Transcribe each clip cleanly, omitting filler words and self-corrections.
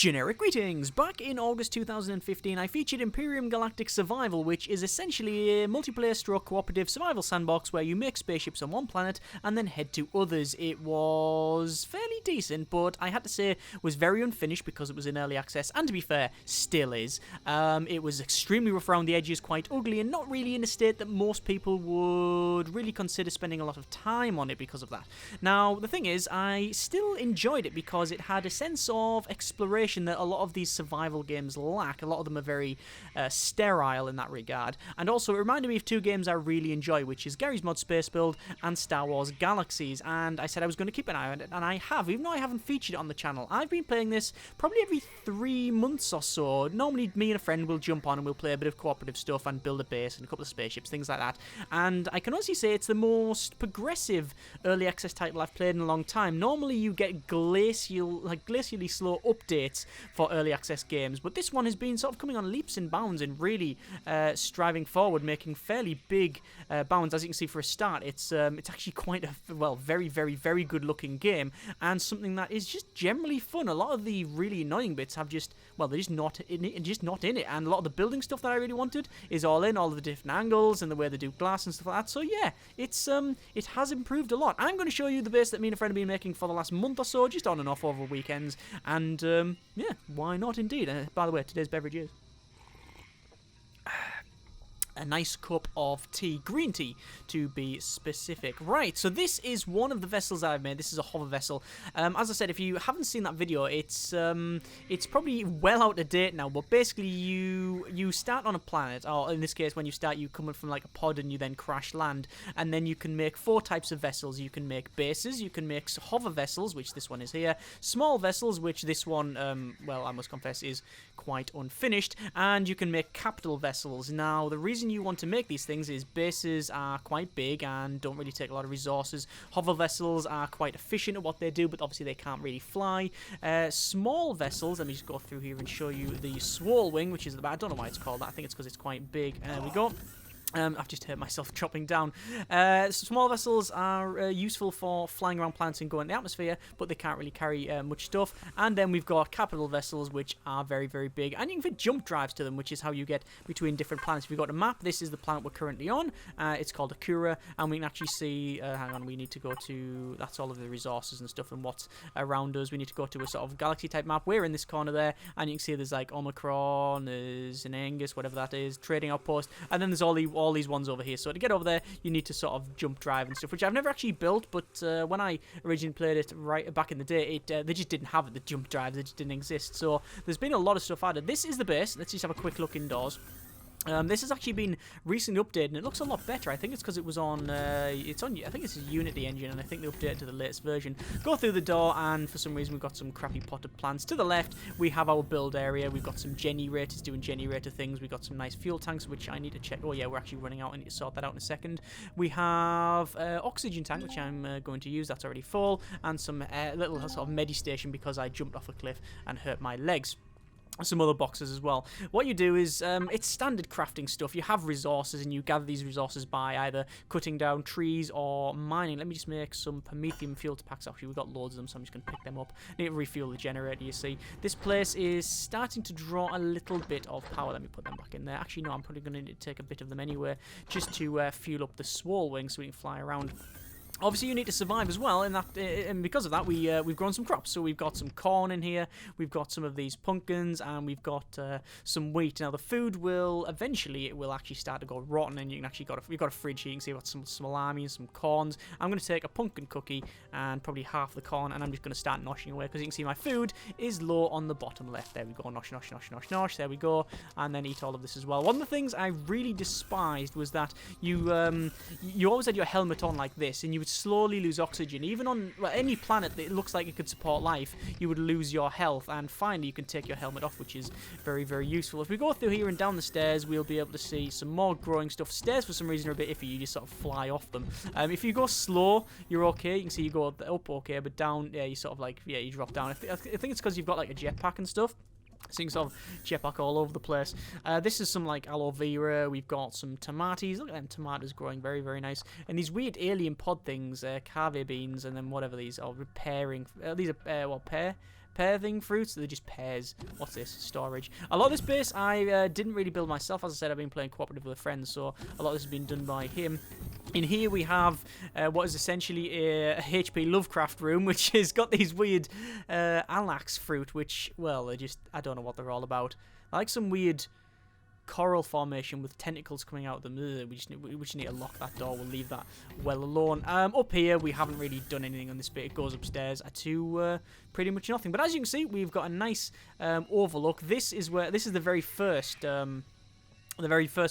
Generic greetings! Back in August 2015, I featured Empyrion Galactic Survival, which is essentially a multiplayer stroke cooperative survival sandbox where you make spaceships on one planet and then head to others. It was fairly decent, but I had to say was very unfinished because it was in early access, and to be fair, still is. It was extremely rough around the edges, quite ugly, and not really in a state that most people would really consider spending a lot of time on it because of that. Now, the thing is, I still enjoyed it because it had a sense of exploration that a lot of these survival games lack. A lot of them are very sterile in that regard, and also it reminded me of two games I really enjoy, which is Gary's Mod Space Build and Star Wars Galaxies, and I said I was going to keep an eye on it, and I have, even though I haven't featured it on the channel. I've been playing this probably every 3 months or so. Normally me and a friend will jump on and we'll play a bit of cooperative stuff and build a base and a couple of spaceships, things like that, and I can honestly say it's the most progressive early access title I've played in a long time. Normally you get glacially slow updates for early access games, but this one has been sort of coming on leaps and bounds and really striving forward, making fairly big bounds. As you can see, for a start, it's actually quite a very, very, very good looking game, and something that is just generally fun. A lot of the really annoying bits have they're just not in it, and a lot of the building stuff that I really wanted is all in, all of the different angles and the way they do glass and stuff like that. So yeah, it has improved a lot. I'm going to show you the base that me and a friend have been making for the last month or so, just on and off over weekends, and yeah, why not indeed? By the way, today's beverage is a nice cup of tea, green tea to be specific. Right, so this is one of the vessels I've made. This is a hover vessel. As I said, if you haven't seen that video, it's probably well out of date now, but basically you start on a planet, or in this case when you start you come from like a pod and you then crash land, and then you can make 4 types of vessels. You can make bases, you can make hover vessels, which this one is here, small vessels, which this one, well, I must confess, is quite unfinished, and you can make capital vessels. Now, the reason you want to make these things is bases are quite big and don't really take a lot of resources. Hover vessels are quite efficient at what they do, but obviously they can't really fly. Small vessels, let me just go through here and show you the swirl wing, which is I don't know why it's called that. I think it's because it's quite big. There we go. I've just hurt myself chopping down. Small vessels are useful for flying around planets and going in the atmosphere, but they can't really carry much stuff. And then we've got capital vessels, which are very, very big, and you can fit jump drives to them, which is how you get between different planets. If you've got a map, this is the planet we're currently on. It's called Akura, and we can actually see, hang on, we need to go to, that's all of the resources and stuff and what's around us. We need to go to a sort of galaxy type map. We're in this corner there, and you can see there's like Omicron, there's an Angus, whatever that is, trading outpost, and then there's all these ones over here. So to get over there, you need to sort of jump drive and stuff, which I've never actually built, but when I originally played it right back in the day, they just didn't have it, the jump drive, they just didn't exist. So there's been a lot of stuff added. This is the base. Let's just have a quick look indoors. This has actually been recently updated, and it looks a lot better. I think it's because it was on, I think it's a Unity engine, and I think they updated to the latest version. Go through the door, and for some reason we've got some crappy potted plants. To the left, we have our build area. We've got some generators doing generator things. We've got some nice fuel tanks, which I need to check. Oh yeah, we're actually running out. I need to sort that out in a second. We have oxygen tank, which I'm going to use. That's already full, and some little sort of medi station because I jumped off a cliff and hurt my legs. Some other boxes as well. What you do is, it's standard crafting stuff. You have resources, and you gather these resources by either cutting down trees or mining. Let me just make some promethium fuel packs. Actually, we've got loads of them, so I'm just going to pick them up. Need to refuel the generator, you see. This place is starting to draw a little bit of power. Let me put them back in there. Actually, no, I'm probably going to need to take a bit of them anyway, just to fuel up the swirl wing so we can fly around. Obviously, you need to survive as well, and because of that, we've grown some crops. So we've got some corn in here, we've got some of these pumpkins, and we've got some wheat. Now, the food will eventually actually start to go rotten, and you can actually we've got a fridge here. You can see we've got some salami and some corns. I'm going to take a pumpkin cookie and probably half the corn, and I'm just going to start noshing away because you can see my food is low on the bottom left. There we go, nosh, nosh, nosh, nosh, nosh. There we go, and then eat all of this as well. One of the things I really despised was that you always had your helmet on like this, and you would slowly lose oxygen. Even on any planet that it looks like it could support life, you would lose your health, and finally you can take your helmet off, which is very, very useful. If we go through here and down the stairs, we'll be able to see some more growing stuff. Stairs for some reason are a bit iffy. You just sort of fly off them. If you go slow, you're okay. You can see you go up okay, but down, yeah, you sort of like, yeah, you drop down. I think it's because you've got like a jetpack and stuff. So you can sort of jetpack all over the place. This is some like aloe vera. We've got some tomatoes. Look at them tomatoes growing, very, very nice. And these weird alien pod things, cave beans, and then whatever these are repairing. These are pear pear thing fruits. They're just pears. What's this? Storage. A lot of this base I didn't really build myself. As I said, I've been playing cooperative with friends, so a lot of this has been done by him. In here we have what is essentially a HP Lovecraft room, which has got these weird alax fruit, which, well, I don't know what they're all about. I like some weird coral formation with tentacles coming out of them. Ugh, we just need to lock that door. We'll leave that well alone. Up here, we haven't really done anything on this bit. It goes upstairs to pretty much nothing. But as you can see, we've got a nice overlook. This is the very first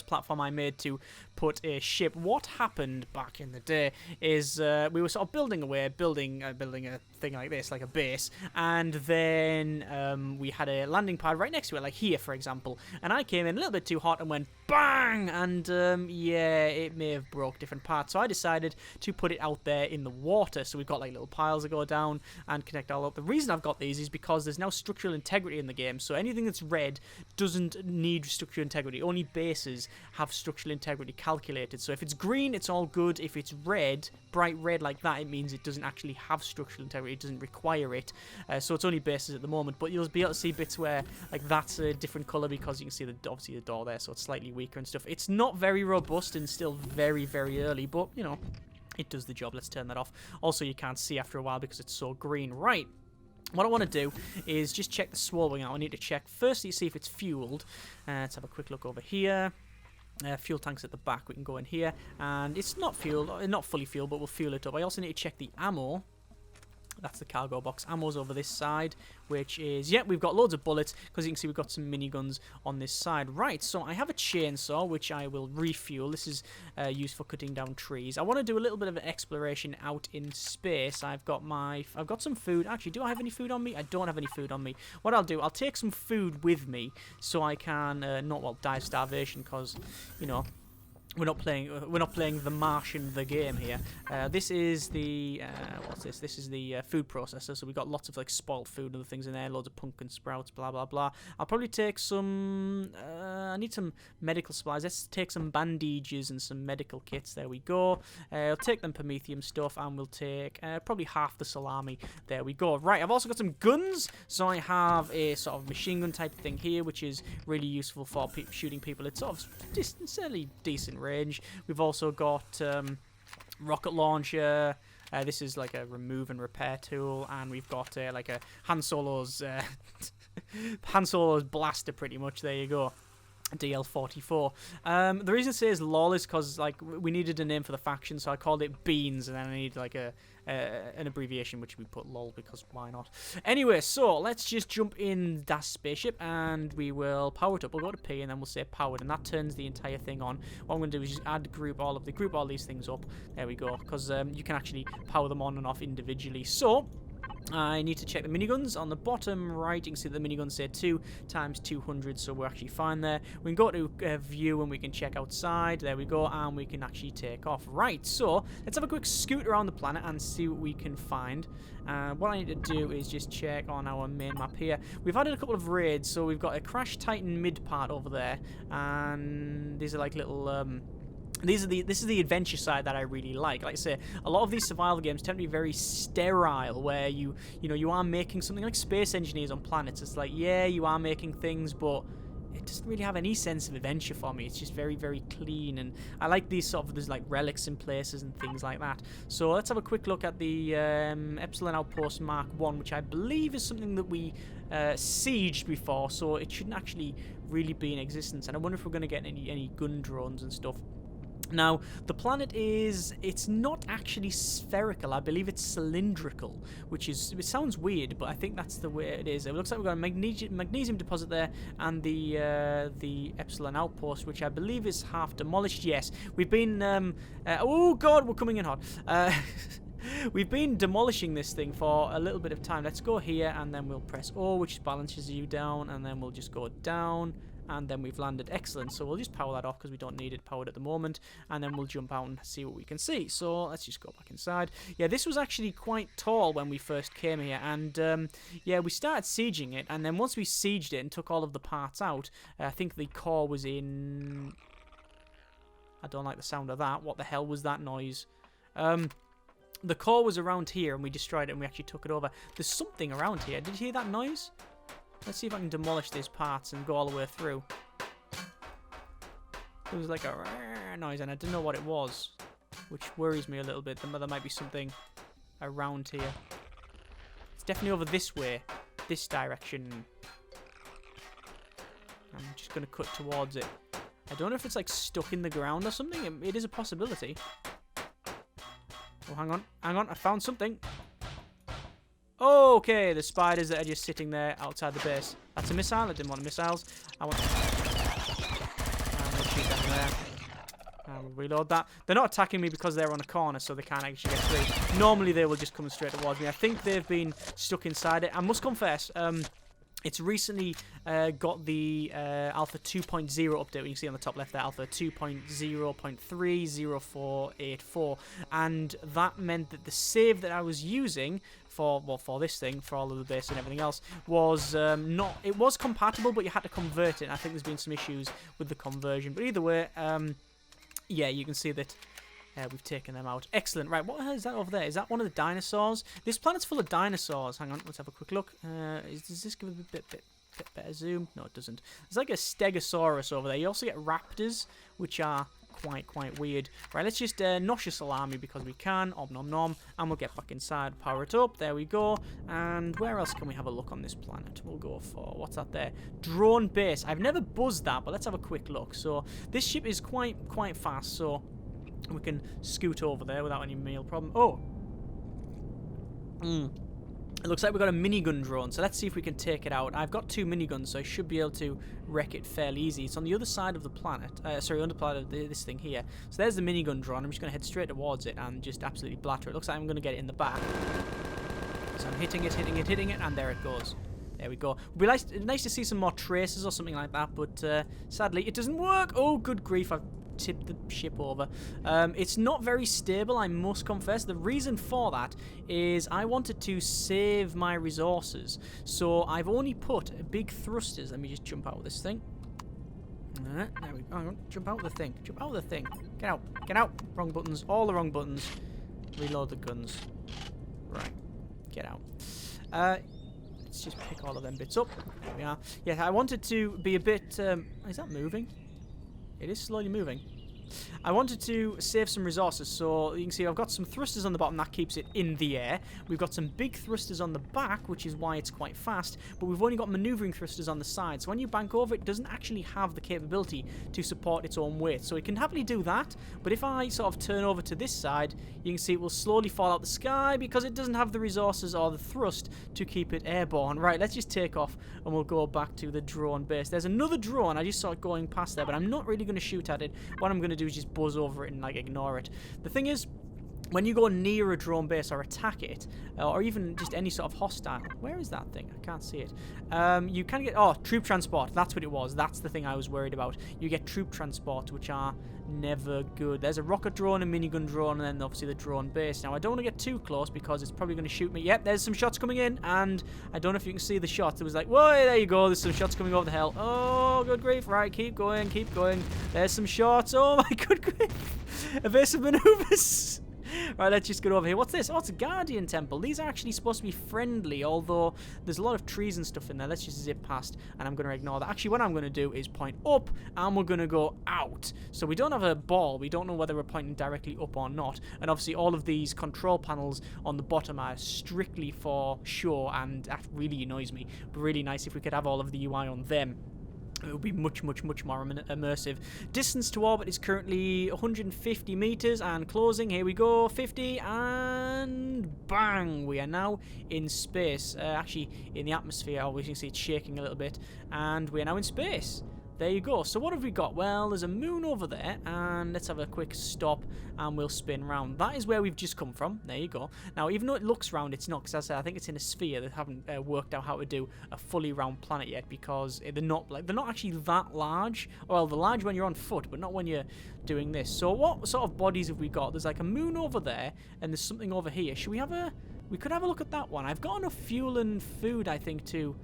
platform I made to put a ship. What happened back in the day is we were sort of building away, building a thing like this, like a base, and then we had a landing pad right next to it, like here, for example, and I came in a little bit too hot and went bang, and yeah, it may have broke different parts, so I decided to put it out there in the water, so we've got like little piles that go down and connect all up. The reason I've got these is because there's now structural integrity in the game, so anything that's red doesn't need structural integrity. Only bases have structural integrity calculated. So if it's green, it's all good. If it's red, bright red like that, it means it doesn't actually have structural integrity. It doesn't require it. So it's only bases at the moment. But you'll be able to see bits where like that's a different color because you can see obviously the door there, so it's slightly weaker and stuff. It's not very robust and still very, very early, but you know, it does the job. Let's turn that off. Also, you can't see after a while because it's so green. Right. What I want to do is just check the swallowing out. I need to check firstly to see if it's fueled. Let's have a quick look over here. Fuel tank's at the back. We can go in here, and it's not fueled, not fully fueled, but we'll fuel it up. I also need to check the ammo. That's the cargo box. Ammo's over this side, which is, yeah, we've got loads of bullets, because you can see we've got some miniguns on this side. Right, so I have a chainsaw, which I will refuel. This is used for cutting down trees. I want to do a little bit of an exploration out in space. I've got some food. Actually, do I have any food on me? I don't have any food on me. What I'll do, I'll take some food with me, so I can not die of starvation, because, you know, we're not playing the Martian the game here. This is the what's this? This is the food processor. So we've got lots of like spoiled food and other things in there. Loads of pumpkin sprouts, blah blah blah. I'll probably take some. I need some medical supplies. Let's take some bandages and some medical kits. There we go. I'll take them Prometheum stuff, and we'll take probably half the salami. There we go. Right. I've also got some guns. So I have a sort of machine gun type thing here, which is really useful for shooting people. It's sort of fairly decent range. We've also got rocket launcher. This is like a remove and repair tool, and we've got like a Han Solo's blaster, pretty much. There you go. DL44. The reason it says LOL is because like we needed a name for the faction, so I called it Beans, and then I needed like an abbreviation, which we put LOL because why not? Anyway, so let's just jump in that spaceship and we will power it up. We'll go to P and then we'll say powered, and that turns the entire thing on. What I'm going to do is just add group all these things up. There we go, because you can actually power them on and off individually. So I need to check the miniguns. On the bottom right, you can see the miniguns say 2 times 200, so we're actually fine there. We can go to view and we can check outside. There we go, and we can actually take off. Right, so let's have a quick scoot around the planet and see what we can find. What I need to do is just check on our main map here. We've added a couple of raids, so we've got a Crash Titan mid part over there, and these are like little this is the adventure side that I really like. Like I say, a lot of these survival games tend to be very sterile, where you are making something like Space Engineers on planets. It's like, yeah, you are making things, but it doesn't really have any sense of adventure for me. It's just very, very clean, and I like these sort of, there's like relics in places and things like that. So let's have a quick look at the Epsilon Outpost Mark 1, which I believe is something that we sieged before, so it shouldn't actually really be in existence. And I wonder if we're going to get any gun drones and stuff. Now, the planet it's not actually spherical. I believe it's cylindrical, it sounds weird, but I think that's the way it is. It looks like we've got a magnesium deposit there, and the Epsilon Outpost, which I believe is half demolished. Yes, we've been, oh god, we're coming in hot. We've been demolishing this thing for a little bit of time. Let's go here, and then we'll press O, which balances you down, and then we'll just go down. And then we've landed. Excellent. So we'll just power that off because we don't need it powered at the moment. And then we'll jump out and see what we can see. So let's just go back inside. Yeah, this was actually quite tall when we first came here. And yeah, we started sieging it. And then once we sieged it and took all of the parts out, I think the core was in... I don't like the sound of that. What the hell was that noise? The core was around here, and we destroyed it, and we actually took it over. There's something around here. Did you hear that noise? Let's see if I can demolish these parts and go all the way through. It was like a noise, and I didn't know what it was, which worries me a little bit. There might be something around here. It's definitely over this way, this direction. I'm just going to cut towards it. I don't know if it's like stuck in the ground or something. It is a possibility. Oh, hang on. I found something. Okay, the spiders that are just sitting there outside the base. That's a missile. I didn't want missiles. I want... I'm going to shoot them there. We'll reload that. They're not attacking me because they're on a corner, so they can't actually get through. Normally, they will just come straight towards me. I think they've been stuck inside it. I must confess, it's recently got the Alpha 2.0 update. You can see on the top left there, Alpha 2.0.30484. And that meant that the save that I was using for this thing, for all of the base and everything else, was not... It was compatible, but you had to convert it. And I think there's been some issues with the conversion. But either way... yeah, you can see that we've taken them out. Excellent. Right, what is that over there? Is that one of the dinosaurs? This planet's full of dinosaurs. Hang on, let's have a quick look. Does this give a bit better zoom? No, it doesn't. There's like a stegosaurus over there. You also get raptors, which are quite weird. Right, let's just nauseous alarm me because we can. Om nom nom. And we'll get back inside. Power it up. There we go. And where else can we have a look on this planet? We'll go for... What's that there? Drone base. I've never buzzed that, but let's have a quick look. So, this ship is quite fast, so we can scoot over there without any meal problem. Oh! It looks like we've got a minigun drone, so let's see if we can take it out. I've got 2 miniguns, so I should be able to wreck it fairly easy. It's on the other side of the planet. Sorry, on the planet of this thing here. So there's the minigun drone. I'm just going to head straight towards it and just absolutely blatter it. Looks like I'm going to get it in the back. So I'm hitting it, and there it goes. There we go. It would be nice to see some more traces or something like that, but sadly it doesn't work. Oh, good grief, I've tipped the ship over. It's not very stable, I must confess. The reason for that is I wanted to save my resources, so I've only put big thrusters. Let me just jump out of this thing. There we go. Hang on. Jump out of the thing. Jump out of the thing. Get out. Get out. Wrong buttons. All the wrong buttons. Reload the guns. Right. Get out. Let's just pick all of them bits up. There we are. Yeah, I wanted to be a bit... is that moving? It is slowly moving. I wanted to save some resources, so you can see I've got some thrusters on the bottom that keeps it in the air. We've got some big thrusters on the back, which is why it's quite fast, but we've only got maneuvering thrusters on the side. So when you bank over, it doesn't actually have the capability to support its own weight. So it can happily do that, but if I sort of turn over to this side, you can see it will slowly fall out the sky because it doesn't have the resources or the thrust to keep it airborne. Right, let's just take off and we'll go back to the drone base. There's another drone. I just saw it going past there, but I'm not really going to shoot at it. What I'm going to do is just buzz over it and like ignore it. The thing is, when you go near a drone base or attack it, or even just any sort of hostile... Where is that thing? I can't see it. You can get... Oh, troop transport. That's what it was. That's the thing I was worried about. You get troop transport, which are never good. There's a rocket drone, a minigun drone, and then obviously the drone base. Now, I don't want to get too close because it's probably going to shoot me. Yep, there's some shots coming in, and I don't know if you can see the shots. It was like, whoa, there you go. There's some shots coming over the hill. Oh, good grief. Right, keep going, keep going. There's some shots. Oh, my good grief. Evasive maneuvers. Right, let's just get over here. What's this? Oh, it's a Guardian Temple. These are actually supposed to be friendly, although there's a lot of trees and stuff in there. Let's just zip past, and I'm going to ignore that. Actually, what I'm going to do is point up, and we're going to go out. So we don't have a ball. We don't know whether we're pointing directly up or not. And obviously, all of these control panels on the bottom are strictly for show, and that really annoys me. But really nice if we could have all of the UI on them. It would be much more immersive. Distance to orbit is currently 150 meters and closing. Here we go, 50, and bang! We are now in space. Actually, in the atmosphere. Oh, we can see it's shaking a little bit, and we are now in space. There you go. So what have we got? Well, there's a moon over there, and let's have a quick stop, and we'll spin round. That is where we've just come from. There you go. Now, even though it looks round, it's not, because as I said, I think it's in a sphere. They haven't worked out how to do a fully round planet yet, because they're not actually that large. Well, they're large when you're on foot, but not when you're doing this. So what sort of bodies have we got? There's like a moon over there, and there's something over here. Should we have a... We could have a look at that one. I've got enough fuel and food, I think, to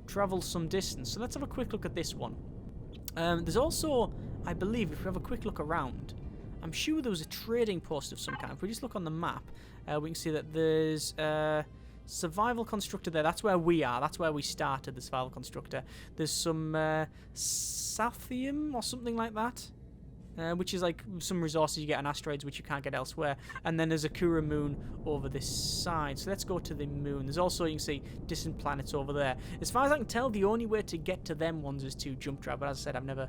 travel some distance. So let's have a quick look at this one. There's also, I believe, if we have a quick look around, I'm sure there was a trading post of some kind. If we just look on the map, we can see that there's survival constructor there. That's where we are. That's where we started, the survival constructor. There's some Sathium or something like that, which is like some resources you get on asteroids which you can't get elsewhere. And then there's a Kura moon over this side. So let's go to the moon. There's also, you can see, distant planets over there. As far as I can tell, the only way to get to them ones is to jump drive. But as I said, I've never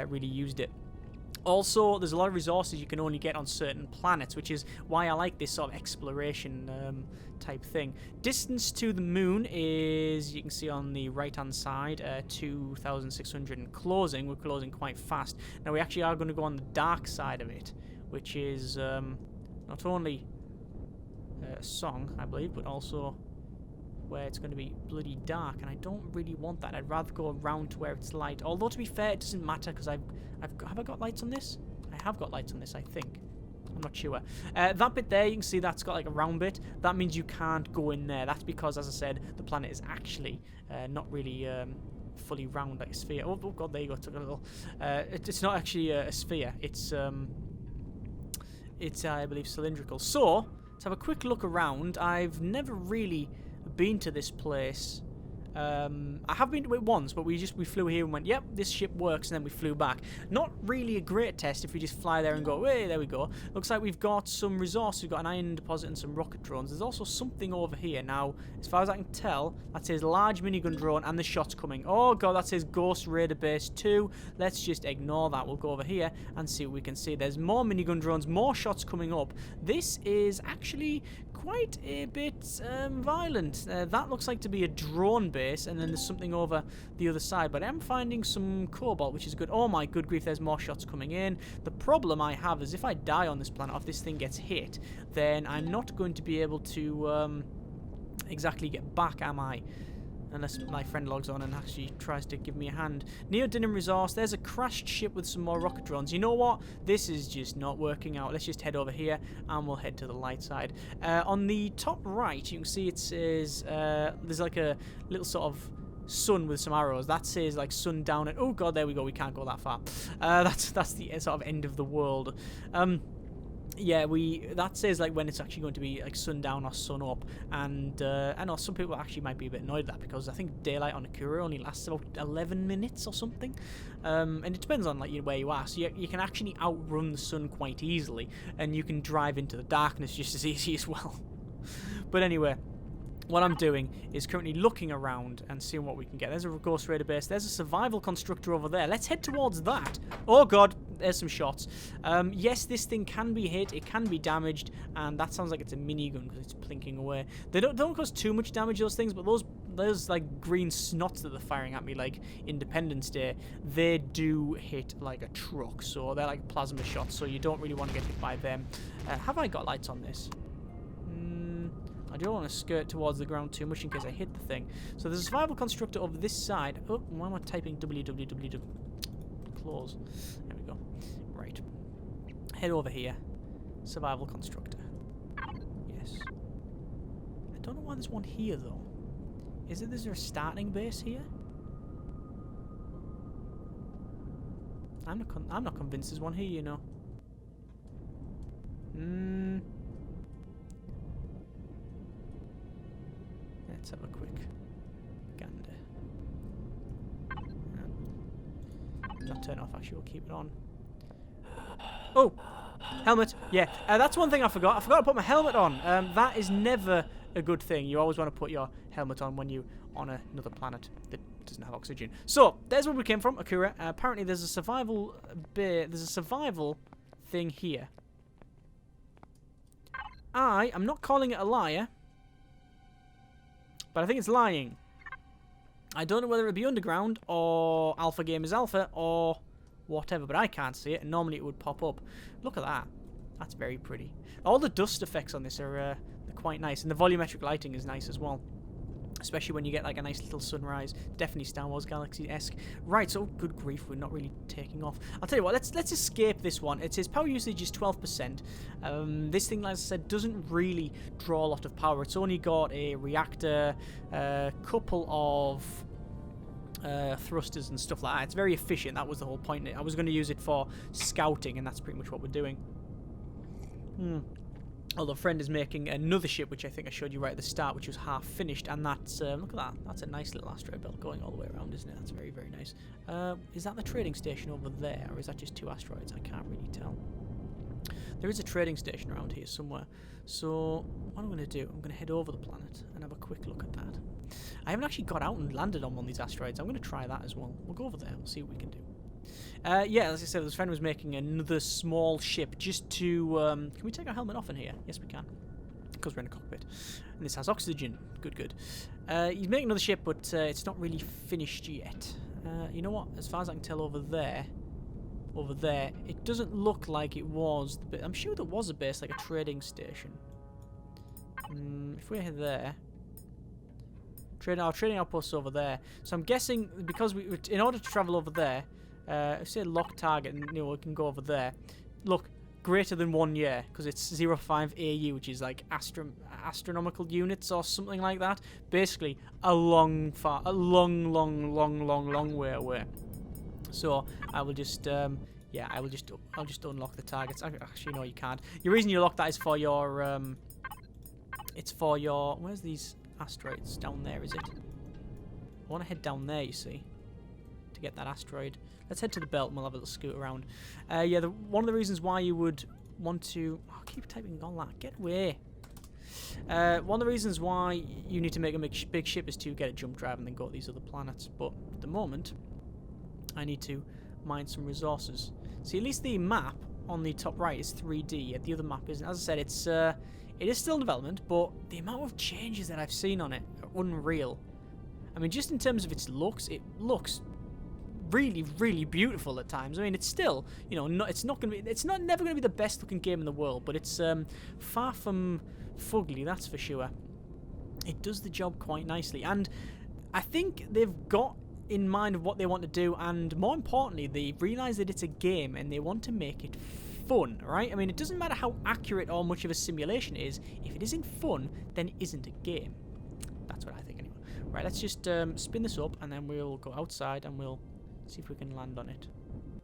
really used it. Also, there's a lot of resources you can only get on certain planets, which is why I like this sort of exploration type thing. Distance to the moon is, you can see on the right-hand side, 2,600 and closing. We're closing quite fast. Now, we actually are going to go on the dark side of it, which is not only a song, I believe, but also where it's going to be bloody dark, and I don't really want that. I'd rather go around to where it's light. Although, to be fair, it doesn't matter, because have I got lights on this? I have got lights on this, I think. I'm not sure. That bit there, you can see that's got like a round bit. That means you can't go in there. That's because, as I said, the planet is actually not really fully round like a sphere. Oh god, there you go. Took a little. It's not actually a sphere. It's I believe cylindrical. So let's have a quick look around. I've never really been to this place. I have been to it once, but we flew here and went, yep, this ship works, and then we flew back. Not really a great test if we just fly there and go, hey, there we go. Looks like we've got some resources. We've got an iron deposit and some rocket drones. There's also something over here. Now, as far as I can tell, that says large minigun drone and the shots coming. Oh god, that says Ghost Raider Base 2. Let's just ignore that. We'll go over here and see what we can see. There's more minigun drones, more shots coming up. This is actually quite a bit violent. That looks like to be a drone base, and then there's something over the other side, but I'm finding some cobalt, which is good. Oh my good grief, there's more shots coming in. The problem I have is if I die on this planet, or if this thing gets hit, then I'm not going to be able to exactly get back, am I? Unless my friend logs on and actually tries to give me a hand. Neodymium resource. There's a crashed ship with some more rocket drones. You know what? This is just not working out. Let's just head over here and we'll head to the light side. On the top right, you can see it says there's like a little sort of sun with some arrows. That says like sun down. And oh god, there we go. We can't go that far. That's the sort of end of the world. Yeah, that says like when it's actually going to be like sundown or sun up, and I know some people actually might be a bit annoyed at that, because I think daylight on Akura only lasts about 11 minutes or something, and it depends on like where you are. So you can actually outrun the sun quite easily, and you can drive into the darkness just as easy as well. But anyway, what I'm doing is currently looking around and seeing what we can get. There's a Ghost Raider base. There's a survival constructor over there. Let's head towards that. Oh god, there's some shots. Yes, this thing can be hit. It can be damaged, and that sounds like it's a minigun because it's plinking away. They don't cause too much damage, those things, but those like green snots that they're firing at me like Independence Day, they do hit like a truck. So they're like plasma shots, so you don't really want to get hit by them. Have I got lights on this? I don't want to skirt towards the ground too much in case I hit the thing. So there's a survival constructor over this side. Oh, why am I typing www? Close. There we go. Right. Head over here. Survival constructor. Yes. I don't know why there's one here though. Is there a starting base here? I'm not convinced there's one here, you know. Let's have a quick gander. Not turn off, actually, we'll keep it on. Oh! Helmet! Yeah, that's one thing I forgot. I forgot to put my helmet on. That is never a good thing. You always want to put your helmet on when you're on another planet that doesn't have oxygen. So, there's where we came from, Akura. Apparently there's a survival thing here. I am not calling it a liar, but I think it's lying. I don't know whether it'd be underground or Alpha Game is Alpha or whatever, but I can't see it, and normally it would pop up. Look at that. That's very pretty. All the dust effects on this are they're quite nice, and the volumetric lighting is nice as well. Especially when you get like a nice little sunrise. Definitely Star Wars Galaxy-esque. Right, so good grief, we're not really taking off. I'll tell you what, let's escape this one. It says power usage is 12%. This thing, like I said, doesn't really draw a lot of power. It's only got a reactor, a couple of thrusters and stuff like that. It's very efficient. That was the whole point. I was going to use it for scouting, and that's pretty much what we're doing. Although friend is making another ship, which I think I showed you right at the start, which was half finished, and that's look at that. That's a nice little asteroid belt going all the way around, isn't it? That's very, very nice. Is that the trading station over there, or is that just 2 asteroids? I can't really tell. There is a trading station around here somewhere. So what I'm going to do, I'm going to head over the planet and have a quick look at that. I haven't actually got out and landed on one of these asteroids. I'm going to try that as well. We'll go over there. We'll see what we can do. Yeah, as I said, this friend was making another small ship just to... can we take our helmet off in here? Yes, we can. Because we're in a cockpit. And this has oxygen. Good, good. He's making another ship, but it's not really finished yet. You know what? As far as I can tell over there, it doesn't look like it was... I'm sure there was a base, like a trading station. If we're there... Our trading outpost's over there. So I'm guessing, because in order to travel over there... say lock target, and we can go over there. Look, greater than 1 year, because it's 0.5 AU, which is like astronomical units or something like that. Basically, a long way away. So I will just, yeah, I'll just unlock the targets. Actually, no, you can't. The reason you lock that is for your, it's for your. Where's these asteroids? Down there, is it? I want to head down there, you see, to get that asteroid. Let's head to the belt and we'll have a little scoot around. Yeah, one of the reasons why you would want to... Oh, keep typing all that. Get away. One of the reasons why you need to make a big ship is to get a jump drive and then go to these other planets. But at the moment, I need to mine some resources. See, at least the map on the top right is 3D. The other map isn't. As I said, it is still in development, but the amount of changes that I've seen on it are unreal. I mean, just in terms of its looks, it looks really, really beautiful at times. I mean, it's still, you know, it's never going to be the best looking game in the world, but it's far from fugly, that's for sure. It does the job quite nicely, and I think they've got in mind of what they want to do, and more importantly, they realise that it's a game and they want to make it fun, right? I mean, it doesn't matter how accurate or much of a simulation it is. If it isn't fun, then it isn't a game. That's what I think anyway. Right, let's just spin this up, and then we'll go outside and we'll see if we can land on it.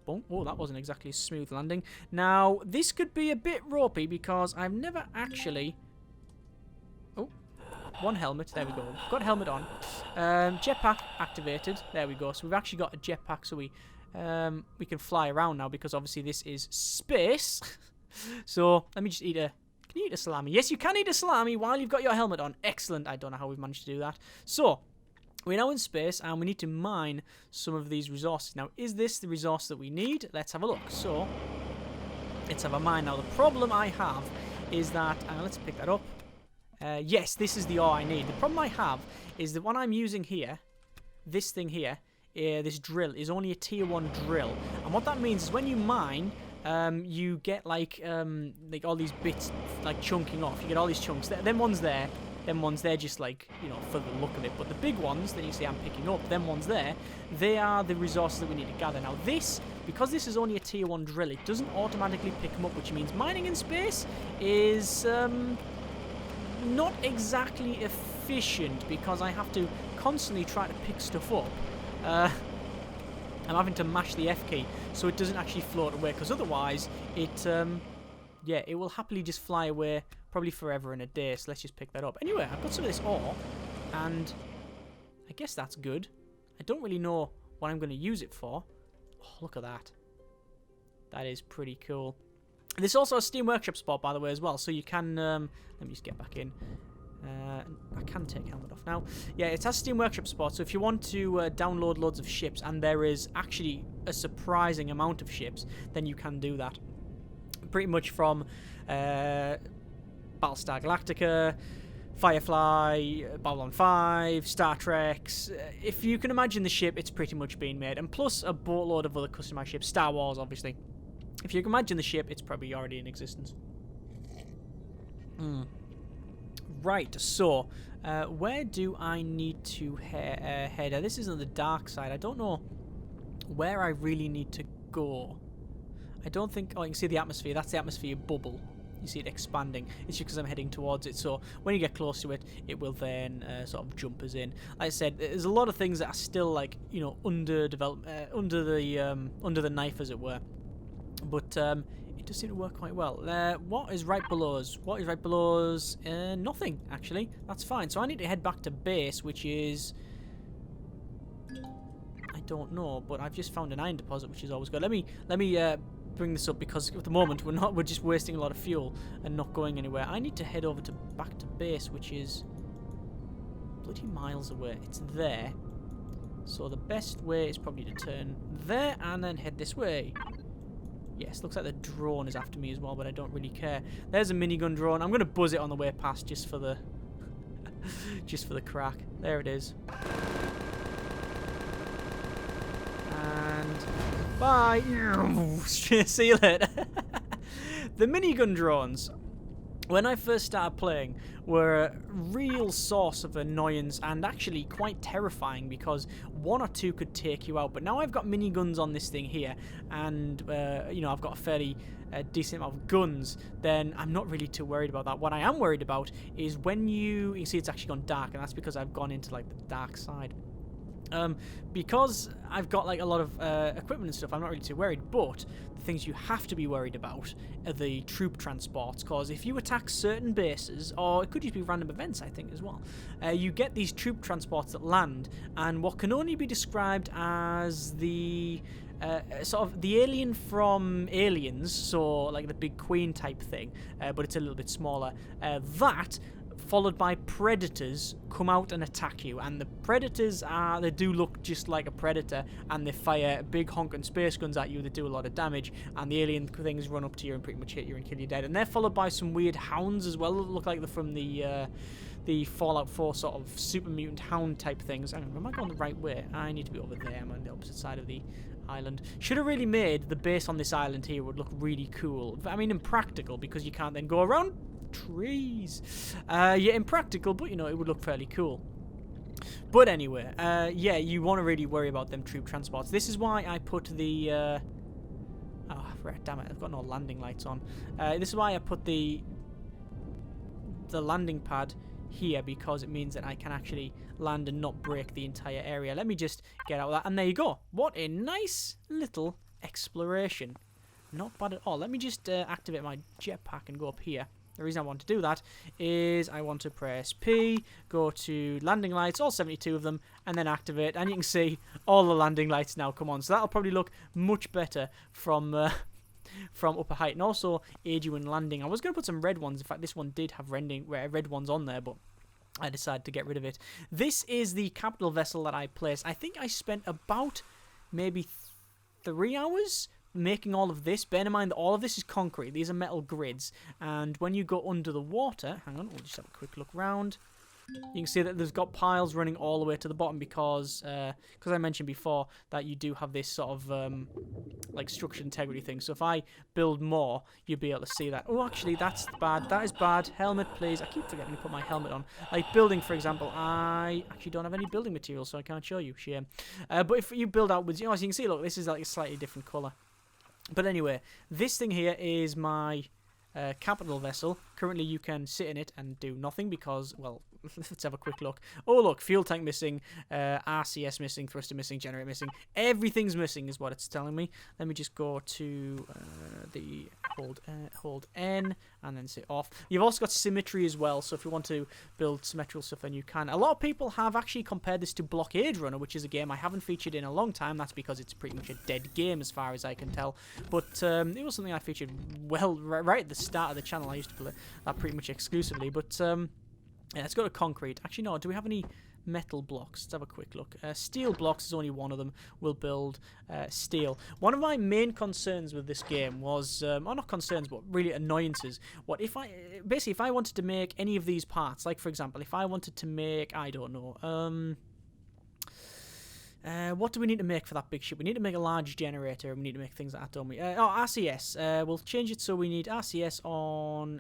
Boom. Oh, that wasn't exactly a smooth landing. Now, this could be a bit ropey because I've never actually... Oh, one helmet. There we go. Got helmet on. Jetpack activated. There we go. So we've actually got a jetpack, so we can fly around now because obviously this is space. So let me just eat a... Can you eat a salami? Yes, you can eat a salami while you've got your helmet on. Excellent. I don't know how we've managed to do that. So... we're now in space, and we need to mine some of these resources. Now, is this the resource that we need? Let's have a look. So, let's have a mine. Now, the problem I have is that... let's pick that up. Yes, this is the ore I need. The problem I have is that what I'm using here, this thing here, this drill, is only a tier 1 drill. And what that means is when you mine... you get like all these bits like chunking off. You get all these chunks. Them ones there... them ones, they're just like, you know, for the look of it. But the big ones that you see I'm picking up, them ones there, they are the resources that we need to gather. Now this, because this is only a tier 1 drill, it doesn't automatically pick them up, which means mining in space is not exactly efficient because I have to constantly try to pick stuff up. I'm having to mash the F key so it doesn't actually float away, because otherwise it, yeah, it will happily just fly away probably forever in a day. So let's just pick that up. Anyway, I've got some of this ore, and I guess that's good. I don't really know what I'm going to use it for. Oh, look at that. That is pretty cool. There's also a Steam Workshop spot, by the way, as well. So you can... let me just get back in. I can take helmet off now. Yeah, it has Steam Workshop support, so if you want to download loads of ships, and there is actually a surprising amount of ships, then you can do that. Pretty much from Battlestar Galactica, Firefly, Babylon 5, Star Trek. If you can imagine the ship, it's pretty much been made. And plus a boatload of other customized ships. Star Wars, obviously. If you can imagine the ship, it's probably already in existence. Right, so, where do I need to head? This is on the dark side. I don't know where I really need to go. I don't think... Oh, you can see the atmosphere. That's the atmosphere bubble. You see it expanding. It's just because I'm heading towards it. So when you get close to it, it will then sort of jump us in. Like I said, there's a lot of things that are still like, you know, under the knife, as it were. But it does seem to work quite well. What is right below us? What is right below us? Nothing, actually. That's fine. So I need to head back to base, which is... I don't know, but I've just found an iron deposit, which is always good. Let me bring this up, because at the moment we're just wasting a lot of fuel and not going anywhere. I need to head over to back to base, which is bloody miles away. It's there. So the best way is probably to turn there and then head this way. Yes, looks like the drone is after me as well, but I don't really care. There's a minigun drone. I'm going to buzz it on the way past just for the just for the crack. There it is. And bye. See you later. The minigun drones, when I first started playing, were a real source of annoyance and actually quite terrifying, because one or two could take you out. But now I've got miniguns on this thing here, and you know, I've got a fairly decent amount of guns, then I'm not really too worried about that. What I am worried about is when you see it's actually gone dark, and that's because I've gone into like the dark side. Because I've got like a lot of equipment and stuff, I'm not really too worried, but the things you have to be worried about are the troop transports, because if you attack certain bases, or it could just be random events, I think, as well, you get these troop transports that land, and what can only be described as the sort of the alien from Aliens, so like the big queen type thing, but it's a little bit smaller, that followed by predators come out and attack you. And the predators they do look just like a predator, and they fire big honking space guns at you that do a lot of damage, and the alien things run up to you and pretty much hit you and kill you dead. And they're followed by some weird hounds as well that look like they're from the Fallout 4 sort of super mutant hound type things. Hang on, am I going the right way? I need to be over there. I'm on the opposite side of the island. Should have really made the base on this island here would look really cool. I mean, impractical, because you can't then go around trees. Yeah, impractical, but you know, it would look fairly cool. But anyway, yeah, you want to really worry about them troop transports. This is why I put the oh, right, damn it, I've got no landing lights on. This is why I put the landing pad here, because it means that I can actually land and not break the entire area. Let me just get out of that, and there you go. What a nice little exploration. Not bad at all. Let me just activate my jetpack and go up here. The reason I want to do that is I want to press P, go to landing lights, all 72 of them, and then activate. And you can see all the landing lights now come on. So that'll probably look much better from upper height. And also aid you in landing. I was going to put some red ones. In fact, this one did have red ones on there, but I decided to get rid of it. This is the capital vessel that I placed. I think I spent about maybe 3 hours making all of this. Bear in mind that all of this is concrete. These are metal grids, and when you go under the water, hang on, we'll just have a quick look round. You can see that there's got piles running all the way to the bottom, because I mentioned before that you do have this sort of like structural integrity thing. So if I build more, you'll be able to see that. Oh, actually, that's bad. That is bad. Helmet, please. I keep forgetting to put my helmet on. Like building, for example, I actually don't have any building materials, so I can't show you. Shame. But if you build out with, you know, as you can see, look, this is like a slightly different colour. But anyway, this thing here is my capital vessel. Currently, you can sit in it and do nothing because, well, let's have a quick look. Oh, look, fuel tank missing, RCS missing, thruster missing, generator missing. Everything's missing is what it's telling me. Let me just go to the hold N and then say off. You've also got symmetry as well, so if you want to build symmetrical stuff, then you can. A lot of people have actually compared this to Blockade Runner, which is a game I haven't featured in a long time. That's because it's pretty much a dead game as far as I can tell. But it was something I featured right at the start of the channel. I used to play that pretty much exclusively, but yeah, let's go to concrete. Actually, no, do we have any metal blocks? Let's have a quick look. Steel blocks is only one of them. We'll build steel. One of my main concerns with this game was, or not concerns, but really annoyances. Basically, if I wanted to make any of these parts, like for example, if I wanted to make, I don't know, what do we need to make for that big ship? We need to make a large generator. We need to make things like that, don't we? RCS. We'll change it so we need RCS on...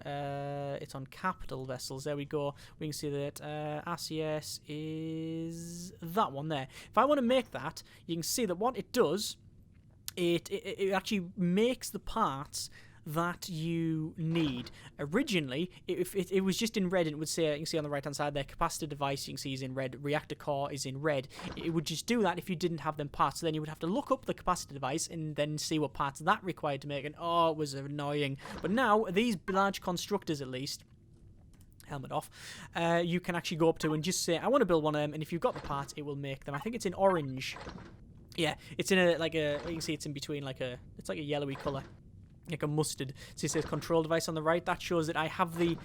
it's on capital vessels. There we go. We can see that RCS is that one there. If I want to make that, you can see that what it does, it actually makes the parts that you need. Originally, if it was just in red, and it would say, you can see on the right hand side there, capacitor device, you can see is in red, reactor core is in red. It would just do that if you didn't have them parts. So then you would have to look up the capacitor device and then see what parts that required to make it. Oh, it was annoying. But now, these large constructors at least, helmet off, you can actually go up to and just say, I want to build one of them, and if you've got the parts, it will make them. I think it's in orange. Yeah, it's in you can see it's in between it's like a yellowy colour. Like a mustard. So it says control device on the right. That shows that I have the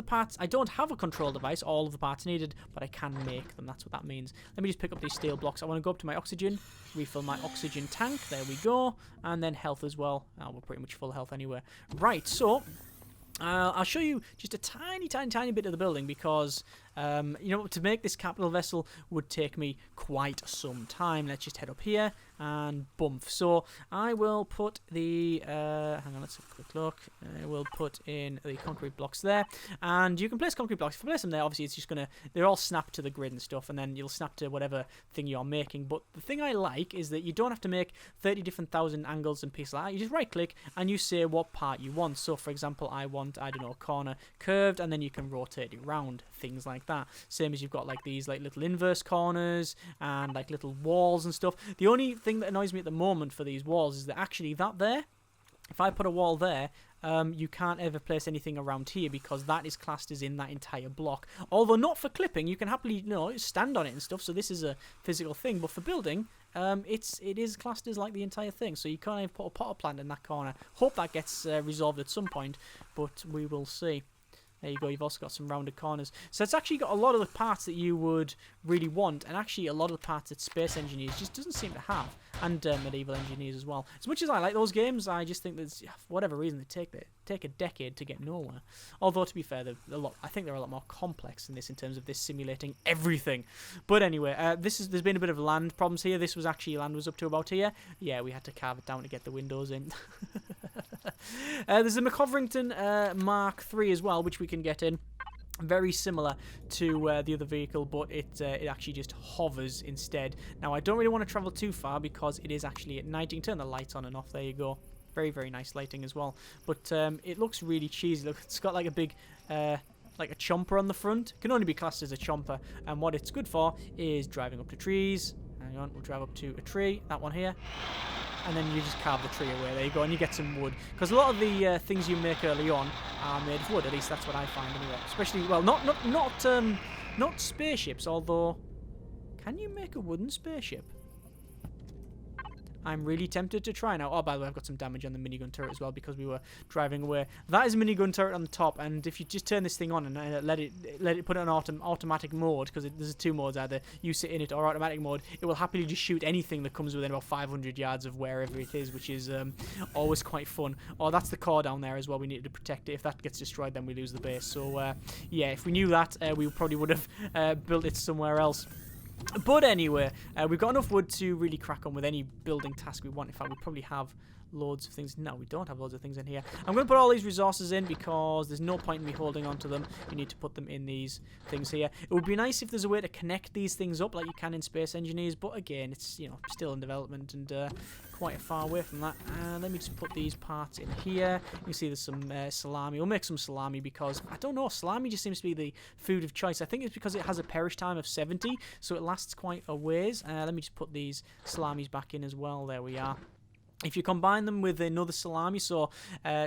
parts. I don't have a control device, all of the parts needed, but I can make them. That's what that means. Let me just pick up these steel blocks. I want to go up to my oxygen, refill my oxygen tank. There we go. And then health as well. Oh, we're pretty much full health anyway. Right, so I'll show you just a tiny bit of the building because, to make this capital vessel would take me quite some time. Let's just head up here and bump. So I will put the, hang on, let's have a quick look. We'll put in the concrete blocks there. And you can place concrete blocks. If you place them there, obviously it's just going to, they're all snapped to the grid and stuff, and then you'll snap to whatever thing you're making. But the thing I like is that you don't have to make 30 different thousand angles and pieces like that. You just right click and you say what part you want. So for example, I want, I don't know, corner curved, and then you can rotate it round, things like that. Same as you've got like these like little inverse corners and like little walls and stuff. The only thing that annoys me at the moment for these walls is that actually that there, if I put a wall there, you can't ever place anything around here because that is classed as in that entire block. Although not for clipping, you can happily stand on it and stuff. So this is a physical thing, but for building, it is classed as like the entire thing. So you can't even put a potter plant in that corner. Hope that gets resolved at some point, but we will see. There you go, you've also got some rounded corners. So it's actually got a lot of the parts that you would really want, and actually a lot of the parts that Space Engineers just doesn't seem to have, and Medieval Engineers as well. As much as I like those games, I just think that for whatever reason they take a decade to get nowhere. Although to be fair, I think they're a lot more complex than this in terms of this simulating everything. But anyway, there's been a bit of land problems here. This was actually, land was up to about here. Yeah, we had to carve it down to get the windows in. There's a McCoverington Mark III as well, which we can get in. Very similar to the other vehicle, but it actually just hovers instead. Now, I don't really want to travel too far because it is actually at night. You can turn the lights on and off. There you go. Very, very nice lighting as well. But it looks really cheesy. Look, it's got like a big, like a chomper on the front. It can only be classed as a chomper. And what it's good for is driving up to trees. Hang on, we'll drive up to a tree. That one here. And then you just carve the tree away. There you go, and you get some wood. Because a lot of the things you make early on are made of wood. At least that's what I find anyway. Especially, well, not spaceships. Although, can you make a wooden spaceship? I'm really tempted to try now. Oh, by the way, I've got some damage on the minigun turret as well because we were driving away. That is a minigun turret on the top, and if you just turn this thing on and let it put it on automatic mode, because there's two modes, either you sit in it or automatic mode, it will happily just shoot anything that comes within about 500 yards of wherever it is, which is always quite fun. Oh, that's the core down there as well. We needed to protect it. If that gets destroyed, then we lose the base. So, yeah, if we knew that, we probably would have built it somewhere else. But anyway, we've got enough wood to really crack on with any building task we want. In fact, we probably have loads of things. No, we don't have loads of things in here. I'm going to put all these resources in because there's no point in me holding on to them. You need to put them in these things here. It would be nice if there's a way to connect these things up like you can in Space Engineers, but again, it's still in development and quite far away from that. Let me just put these parts in here. You can see there's some salami. We'll make some salami because, I don't know, salami just seems to be the food of choice. I think it's because it has a perish time of 70, so it lasts quite a ways. Let me just put these salamis back in as well. There we are. If you combine them with another salami, so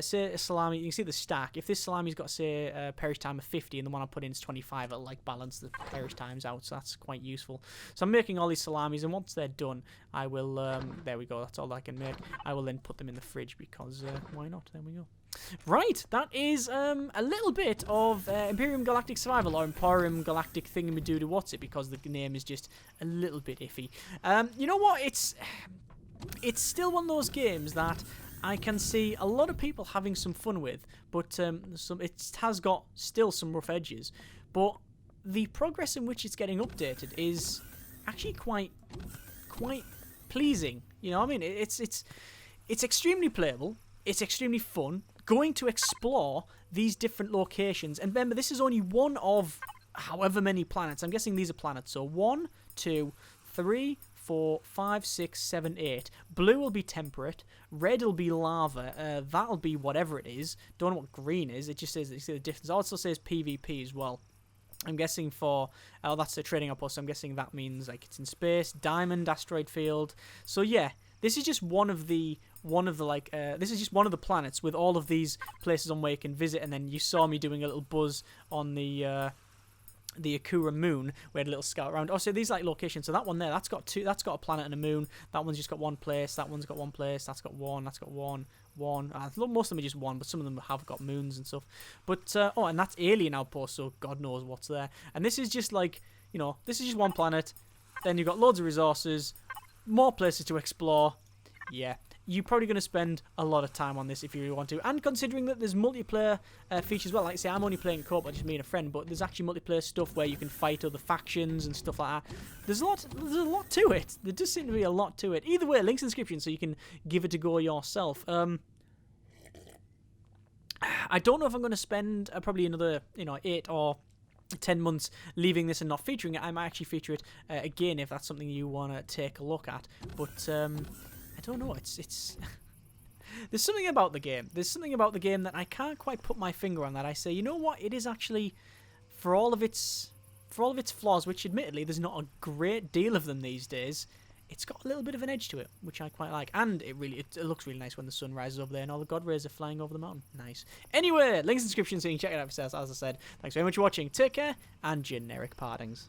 say a salami, you can see the stack. If this salami's got, say, a perish time of 50 and the one I put in is 25, it'll like balance the perish times out, so that's quite useful. So I'm making all these salamis, and once they're done, I will, there we go, that's all I can make. I will then put them in the fridge because, why not? There we go. Right, that is a little bit of Empyrion Galactic Survival, or Empyrion Galactic Thingamadoo, what's it, because the name is just a little bit iffy. You know what, it's still one of those games that I can see a lot of people having some fun with, but it has got still some rough edges. But the progress in which it's getting updated is actually quite pleasing. You know what I mean? It's extremely playable. It's extremely fun going to explore these different locations. And remember, this is only one of however many planets. I'm guessing these are planets. So 1, 2, 3, 4, 5, 6, 7, 8. Blue will be temperate. Red will be lava. That'll be whatever it is. Don't know what green is. It just says, you see the difference. It also says PvP as well. I'm guessing for, oh, that's a trading outpost, so I'm guessing that means like it's in space. Diamond, asteroid field. So yeah, this is just one of the this is just one of the planets with all of these places on where you can visit. And then you saw me doing a little buzz on the Akura moon. We had a little scout around. Oh, so these like locations. So that one there, that's got two. That's got a planet and a moon. That one's just got one place. That one's got one place. That's got one. That's got one. Most of them are just one, but some of them have got moons and stuff. But oh, and that's alien outpost. So God knows what's there. And this is just like, you know, this is just one planet. Then you've got loads of resources, more places to explore. Yeah. You're probably going to spend a lot of time on this if you really want to. And considering that there's multiplayer features as well. Like I say, I'm only playing co-op, I just me and a friend. But there's actually multiplayer stuff where you can fight other factions and stuff like that. There's a lot to it. There does seem to be a lot to it. Either way, links in the description so you can give it a go yourself. I don't know if I'm going to spend probably another, 8 or 10 months leaving this and not featuring it. I might actually feature it again if that's something you want to take a look at. But I don't know. It's there's something about the game. There's something about the game that I can't quite put my finger on. That I say, you know what? It is actually, for all of its flaws, which admittedly there's not a great deal of them these days. It's got a little bit of an edge to it, which I quite like. And it looks really nice when the sun rises over there and all the god rays are flying over the mountain. Nice. Anyway, links in the description so you can check it out for yourselves. As I said, thanks very much for watching. Take care and generic partings.